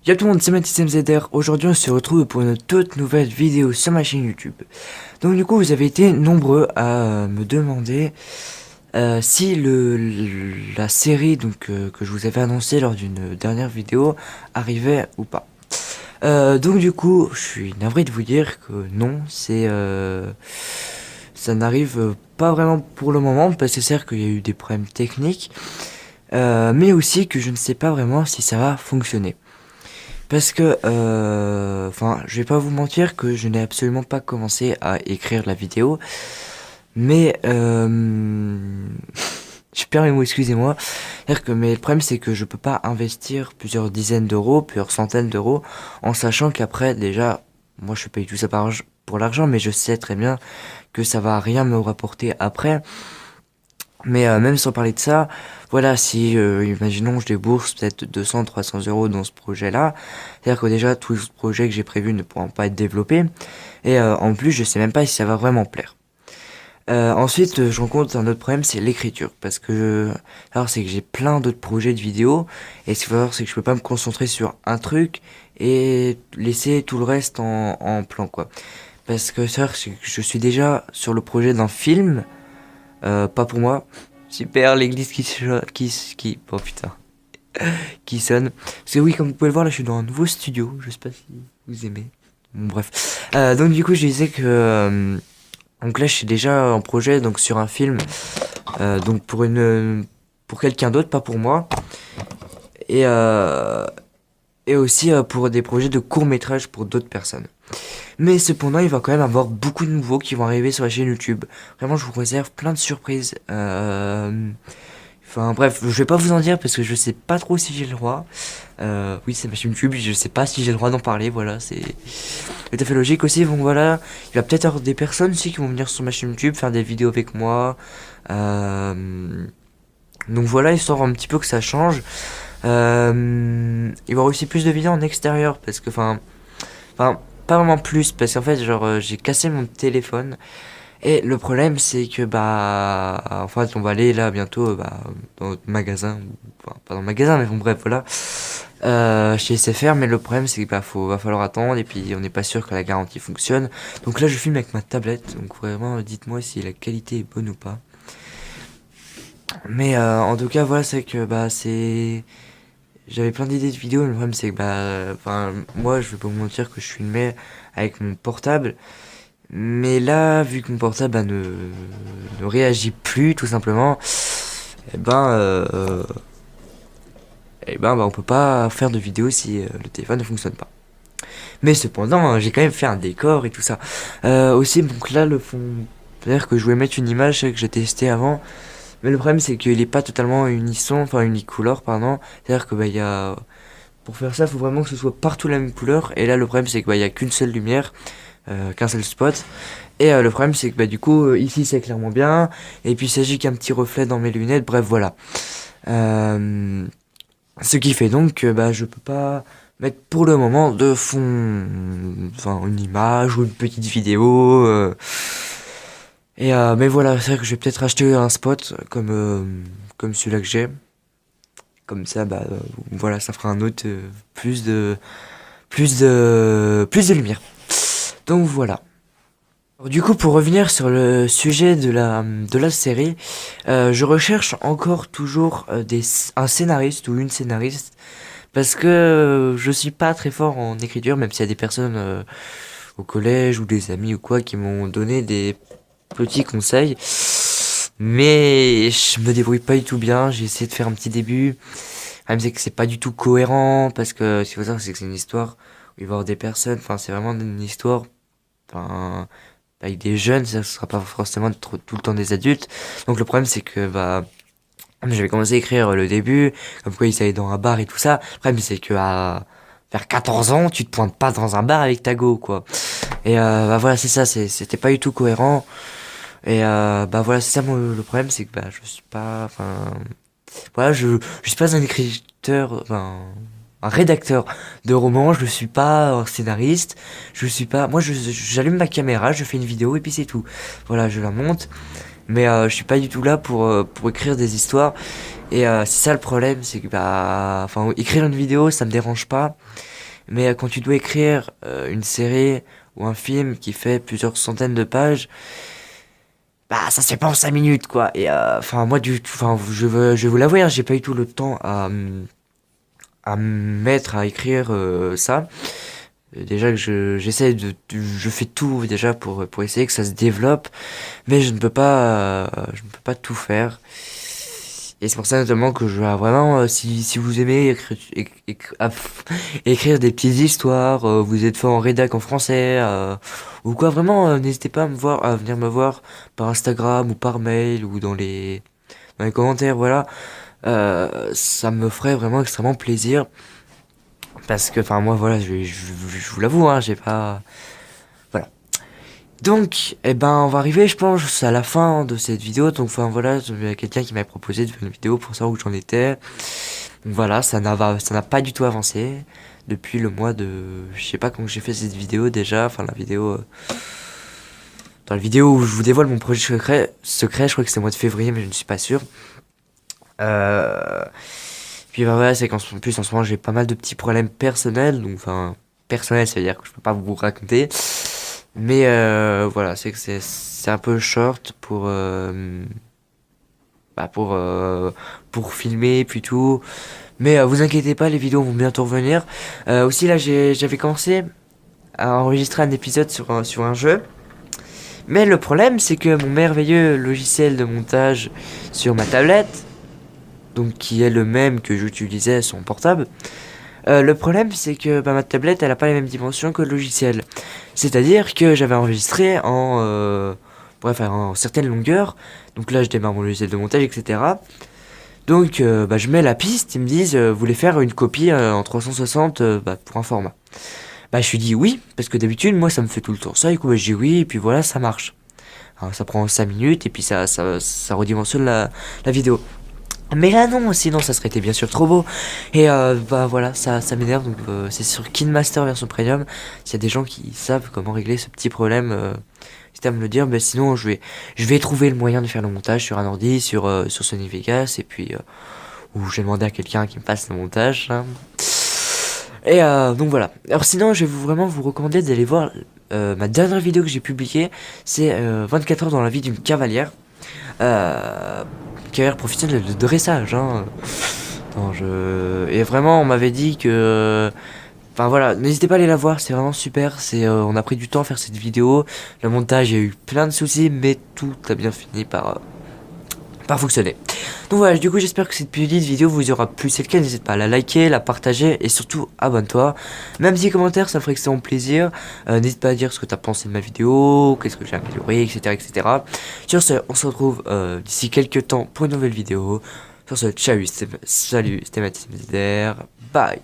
Yo tout le monde, c'est MathysMZR. Aujourd'hui, on se retrouve pour une toute nouvelle vidéo sur ma chaîne YouTube. Donc du coup, vous avez été nombreux à me demander si la série que je vous avais annoncé lors d'une dernière vidéo arrivait ou pas. Donc du coup, je suis navré de vous dire que non, ça n'arrive pas vraiment pour le moment parce que c'est vrai qu'il y a eu des problèmes techniques, mais aussi que je ne sais pas vraiment si ça va fonctionner. Parce que, je vais pas vous mentir que je n'ai absolument pas commencé à écrire la vidéo, mais, je perds mes mots, excusez-moi. Mais le problème, c'est que je peux pas investir plusieurs dizaines d'euros, plusieurs centaines d'euros, en sachant qu'après, déjà, moi, je paye tout ça pour l'argent, mais je sais très bien que ça va rien me rapporter après. Mais même sans parler de ça, voilà, si, imaginons, je débourse peut-être 200, 300 euros dans ce projet-là, c'est-à-dire que déjà, tout ce projet que j'ai prévu ne pourront pas être développé, et en plus, je sais même pas si ça va vraiment plaire. Ensuite, je rencontre un autre problème, c'est l'écriture, parce que, alors c'est que j'ai plein d'autres projets de vidéos, et ce qu'il faut savoir, c'est que je peux pas me concentrer sur un truc, et laisser tout le reste en plan, quoi. Parce que c'est que je suis déjà sur le projet d'un film, pas pour moi. Super, l'église oh putain, qui sonne. Parce que oui, comme vous pouvez le voir, là, je suis dans un nouveau studio. Je sais pas si vous aimez. Bon, bref. Donc du coup, je disais que donc là, je suis déjà en projet donc sur un film, donc pour quelqu'un d'autre, pas pour moi. Et et aussi pour des projets de court métrage pour d'autres personnes. Mais cependant, il va quand même avoir beaucoup de nouveaux qui vont arriver sur la chaîne YouTube. Vraiment, je vous réserve plein de surprises. Enfin bref, je vais pas vous en dire parce que je sais pas trop si j'ai le droit. Oui, c'est ma chaîne YouTube, je sais pas si j'ai le droit d'en parler, voilà, c'est tout à fait logique aussi. Donc voilà, il va peut-être y avoir des personnes aussi qui vont venir sur ma chaîne YouTube faire des vidéos avec moi. Donc voilà, histoire un petit peu que ça change. Il va y avoir aussi plus de vidéos en extérieur parce que, enfin, pas vraiment plus parce qu'en fait, genre, j'ai cassé mon téléphone. Et le problème, c'est que, en fait, on va aller là bientôt, dans notre magasin, enfin, pas dans le magasin, mais bon, bref, voilà, chez SFR, mais le problème, c'est que, va falloir attendre, et puis on n'est pas sûr que la garantie fonctionne. Donc là, je filme avec ma tablette, donc vraiment, dites-moi si la qualité est bonne ou pas. Mais, en tout cas, voilà, c'est que, j'avais plein d'idées de vidéos, mais le problème, c'est que, moi, je vais pas vous mentir que je filmais avec mon portable. Mais là, vu que mon portable ne réagit plus, tout simplement, eh ben, euh, on peut pas faire de vidéo si le téléphone ne fonctionne pas. Mais cependant, hein, j'ai quand même fait un décor et tout ça. Aussi, donc là, le fond, c'est-à-dire que je voulais mettre une image que j'ai testé avant, mais le problème c'est qu'il est pas totalement unisson, enfin unicolore, pardon. C'est-à-dire que il y a, pour faire ça, il faut vraiment que ce soit partout la même couleur. Et là, le problème c'est que il y a qu'une seule lumière, qu'un seul spot. Et le problème c'est que du coup ici c'est clairement bien, et puis il s'agit qu'un petit reflet dans mes lunettes, bref voilà. Euh, Ce qui fait donc que je peux pas mettre pour le moment de fond, enfin une image ou une petite vidéo. Mais voilà, c'est vrai que je vais peut-être acheter un spot comme celui-là que j'ai. Comme ça, voilà, ça fera un autre plus de lumière. Donc voilà. Alors, du coup, pour revenir sur le sujet de la série, je recherche encore toujours un scénariste ou une scénariste parce que je suis pas très fort en écriture, même s'il y a des personnes au collège ou des amis ou quoi qui m'ont donné des petits conseils. Mais je me débrouille pas du tout bien. J'ai essayé de faire un petit début. Le problème, c'est que c'est pas du tout cohérent parce que ce qu'il faut savoir, c'est que c'est une histoire où il va y avoir des personnes. Enfin, c'est vraiment une histoire. Enfin, avec des jeunes, ça sera pas forcément tout le temps des adultes. Donc le problème c'est que j'avais commencé à écrire le début, comme quoi ils allaient dans un bar et tout ça. Le problème c'est que à vers 14 ans, tu te pointes pas dans un bar avec ta go quoi. Et voilà, c'est ça, c'était pas du tout cohérent. Et voilà, c'est ça le problème, c'est que je suis pas, voilà, je suis pas un écriteur, un rédacteur de romans, je suis pas un scénariste, je suis pas, moi j'allume ma caméra, je fais une vidéo et puis c'est tout. Voilà, je la monte, mais je suis pas du tout là pour écrire des histoires. Et c'est ça le problème, c'est que écrire une vidéo, ça me dérange pas. Mais quand tu dois écrire une série ou un film qui fait plusieurs centaines de pages, bah ça se fait pas en 5 minutes quoi. Et enfin moi enfin je vais vous l'avouer, hein, j'ai pas eu tout le temps à me mettre à écrire ça. Déjà que j'essaie je fais tout déjà pour essayer que ça se développe, mais je ne peux pas tout faire. Et c'est pour ça notamment que je vais vraiment, si vous aimez écrire des petites histoires, vous êtes fort en rédac en français, ou quoi, vraiment, n'hésitez pas à venir me voir par Instagram ou par mail ou dans les commentaires, voilà. Ça me ferait vraiment extrêmement plaisir. Parce que, enfin, moi, voilà, je vous l'avoue, hein, j'ai pas... Voilà. Donc, eh ben, on va arriver, je pense, à la fin de cette vidéo. Donc, enfin, voilà, il y a quelqu'un qui m'avait proposé de faire une vidéo pour savoir où j'en étais. Donc, voilà, ça n'a pas du tout avancé. Depuis le mois de... Je sais pas quand j'ai fait cette vidéo déjà. Enfin, dans la vidéo où je vous dévoile mon projet secret, je crois que c'est le mois de février, mais je ne suis pas sûr. Euh... Puis bah ouais, c'est qu'en plus en ce moment j'ai pas mal de petits problèmes personnels, donc enfin personnel, ça veut dire que je peux pas vous raconter. Mais voilà, c'est que c'est un peu short pour filmer puis tout. Mais vous inquiétez pas, les vidéos vont bientôt revenir. Aussi là j'avais commencé à enregistrer un épisode sur un jeu. Mais le problème c'est que mon merveilleux logiciel de montage sur ma tablette, donc qui est le même que j'utilisais sur mon portable. Le problème, c'est que ma tablette, elle a pas les mêmes dimensions que le logiciel. C'est-à-dire que j'avais enregistré en certaines longueurs. Donc là, je démarre mon logiciel de montage, etc. Donc, je mets la piste. Ils me disent, vous voulez faire une copie en 360 pour un format. Je suis dit oui, parce que d'habitude, moi, ça me fait tout le temps ça. Et du coup, je dis oui, et puis voilà, ça marche. Alors, ça prend 5 minutes, et puis ça redimensionne la vidéo. Mais là non, sinon ça serait été bien sûr trop beau. Et voilà, ça m'énerve. Donc c'est sur KineMaster version premium. S'il y a des gens qui savent comment régler ce petit problème, n'hésitez à me le dire. Mais sinon je vais trouver le moyen de faire le montage sur un ordi, sur Sony Vegas. Et puis ou je vais demander à quelqu'un qui me fasse le montage, hein. Et donc voilà. Alors sinon je vais vraiment vous recommander d'aller voir ma dernière vidéo que j'ai publiée. C'est 24 heures dans la vie d'une cavalière. Cavalière professionnelle de dressage, hein. Non, Et vraiment, on m'avait dit que... Enfin voilà, n'hésitez pas à aller la voir, c'est vraiment super. On a pris du temps à faire cette vidéo. Le montage, il y a eu plein de soucis, mais tout a bien fini par fonctionner. Donc voilà, du coup, j'espère que cette petite vidéo vous aura plu. Si c'est le cas, n'hésite pas à la liker, la partager et surtout, abonne-toi. Même si commentaire, ça me ferait extrêmement plaisir. N'hésite pas à dire ce que t'as pensé de ma vidéo, qu'est-ce que j'ai amélioré, etc., etc. Sur ce, on se retrouve d'ici quelques temps pour une nouvelle vidéo. Sur ce, salut, c'était Mathis Médère. Bye.